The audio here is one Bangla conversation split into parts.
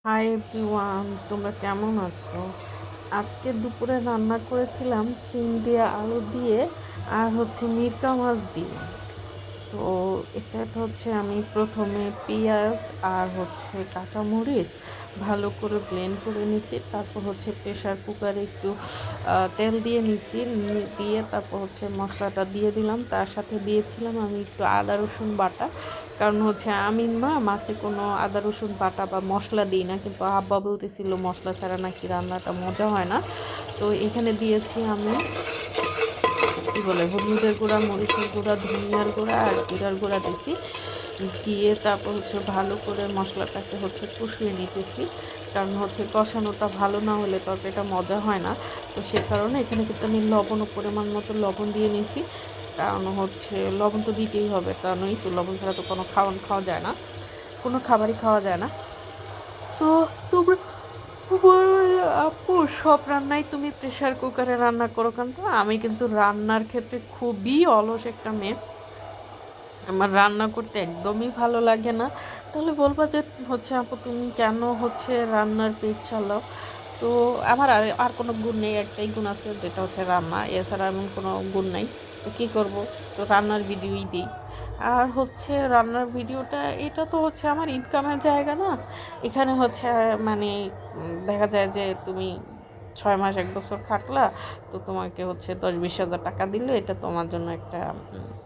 হাই এভরিওয়ান, তোমরা কেমন আছো? আজকে দুপুরে রান্না করেছিলাম সিম দিয়ে আলু দিয়ে আর মিরকা মাছ দিয়ে। তো এটা হচ্ছে আমি প্রথমে পেঁয়াজ আর কাঁচামরিচ ভালো করে ব্লেন্ড করে নিছি। তারপর প্রেশার কুকারে একটু তেল দিয়ে নিছি, দিয়ে তারপর মশলাটা দিয়ে দিলাম। তার সাথে দিয়েছিলাম আমি একটু আদা রসুন বাটা, কারণ আমি না মাছে কোনো আদা রসুন বাটা বা মশলা দিই না, কিন্তু আব্বা বলতেছিল মশলা ছাড়া নাকি রান্নাটা মজা হয় না। তো এখানে দিয়েছি আমি কী বলে হলুদের গুঁড়া, মরিচের গুঁড়া, ধনিয়ার গুঁড়া আর জিরার গুঁড়া দিছি। দিয়ে তারপর ভালো করে মশলাটাকে কষিয়ে নিতেছি, কারণ কষানোটা ভালো না হলে তরকারিটা মজা হয় না। তো সে কারণে এখানে কিন্তু আমি লবণও পরিমাণ মতো লবণ দিয়ে নিয়েছি, কারণ লবণ তো দিতেই হবে, কারণ এই তো লবণ ছাড়া তো কোনো খাওয়া যায় না, কোনো খাবারই খাওয়া যায় না। তো তোমরা আপু সব রান্নাই তুমি প্রেশার কুকারে রান্না করো কেন? তো আমি কিন্তু রান্নার ক্ষেত্রে খুবই অলস একটা মেয়ে, আমার রান্না করতে একদমই ভালো লাগে না। তাহলে বলবা যে আপু তুমি কেন রান্নার পেজ চালাও? তো আমার আর কোনো গুণ নেই, একটাই গুণ আছে, যেটা রান্না, এছাড়া এমন কোনো গুণ নাই। তো কী করব, তো রান্নার ভিডিওই দিই। আর রান্নার ভিডিওটা এটা তো আমার ইনকামের জায়গা না। এখানে মানে দেখা যায় যে তুমি 6 মাস 1 বছর খাটলা, তো তোমাকে 10-20 হাজার টাকা দিলে এটা তোমার জন্য একটা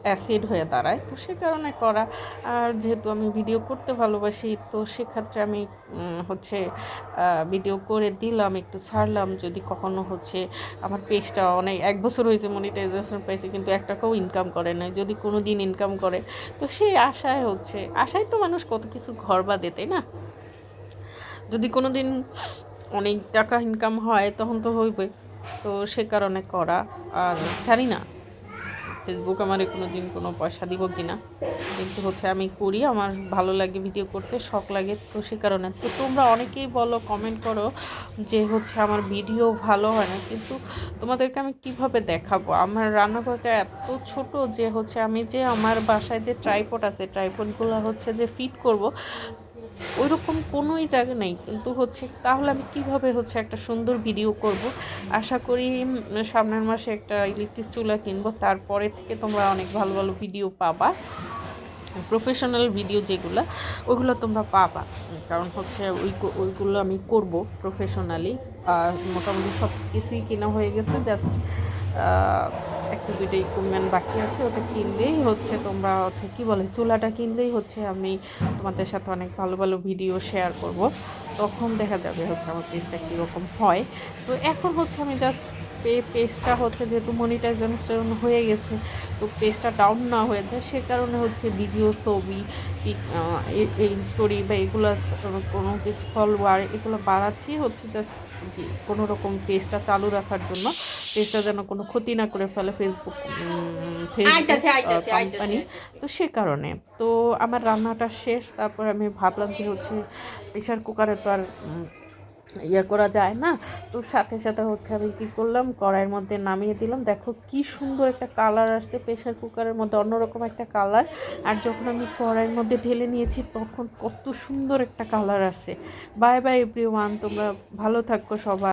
অ্যাসিড হয়ে দাঁড়ায়। তো সে কারণে করা। আর যেহেতু আমি ভিডিও করতে ভালোবাসি, তো সেক্ষেত্রে আমি ভিডিও করে দিলাম, একটু ছাড়লাম। যদি কখনো আমার পেজটা অনেক 1 বছর হয়েছে মনিটাইজেশন পাইছে, কিন্তু 1 টাকাও ইনকাম করে নাই, যদি কোনো দিন ইনকাম করে, তো সেই আশায় আশায় তো মানুষ কত কিছু ঘর বাঁধে, তাই না? যদি কোনো দিন অনেক টাকা ইনকাম হয় তখন তো হইবে। তো সে কারণে করা। আর জানি না ফেসবুক আমারে কোনো দিন কোনো পয়সা দিব কি না, কিন্তু আমি করি, আমার ভালো লাগে ভিডিও করতে, শখ লাগে। তো সে কারণে তো তোমরা অনেকেই বলো, কমেন্ট করো যে আমার ভিডিও ভালো হয় না, কিন্তু তোমাদেরকে আমি কিভাবে দেখাবো? আমার রান্নাঘরটা এত ছোট যে আমি যে আমার বাসায় যে ট্রাইপড আছে, ট্রাইপডগুলো যে ফিট করব, ওইরকম কোনোই জায়গা নেই। কিন্তু তাহলে আমি কিভাবে একটা সুন্দর ভিডিও করব? আশা করি সামনের মাসে একটা ইলেকট্রিক চুলা কিনবো, তারপরে থেকে তোমরা অনেক ভালো ভালো ভিডিও পাবা, প্রফেশনাল ভিডিও যেগুলো, ওইগুলো তোমরা পাবা। কারণ ওইগুলো আমি করব প্রফেশনালি। মোটামুটি সব কিছুই কেনা হয়ে গেছে, জাস্ট একটা দুইটা ইকুইপমেন্ট বাকি আছে, ওটা কিনলেই তোমরা কী বলে চুলাটা কিনলেই আমি তোমাদের সাথে অনেক ভালো ভালো ভিডিও শেয়ার করব। তখন দেখা যাবে আমার পেজটা কীরকম হয়। তো এখন আমি জাস্ট পেজটা যেহেতু মনিটাইজেশন হয়ে গেছে, তো পেজটা ডাউন না হয়ে যায়, সে কারণে ভিডিও, ছবি, এই স্টোরি বা এগুলো কোনো কিছু ফলোয়ার এগুলো বাড়াচ্ছি জাস্ট কোনো রকম পেজটা চালু রাখার জন্য, পেজটা যেন কোনো ক্ষতি না করে ফেলে ফেসবুক কোম্পানি। তো সে কারণে তো আমার রান্নাটা শেষ, তারপর আমি ভাবলাম যে প্রেশার কুকারে তো আর করা যায় না। তো সাথে সাথে আমি কী করলাম, কড়াইয়ের মধ্যে নামিয়ে দিলাম। দেখো কি সুন্দর একটা কালার আসছে প্রেশার কুকারের মধ্যে, অন্যরকম একটা কালার। আর যখন আমি কড়াইয়ের মধ্যে ঢেলে নিয়েছি তখন কত সুন্দর একটা কালার আসে। বাই বাই এভরিওয়ান, তোমরা ভালো থাকো সবাই।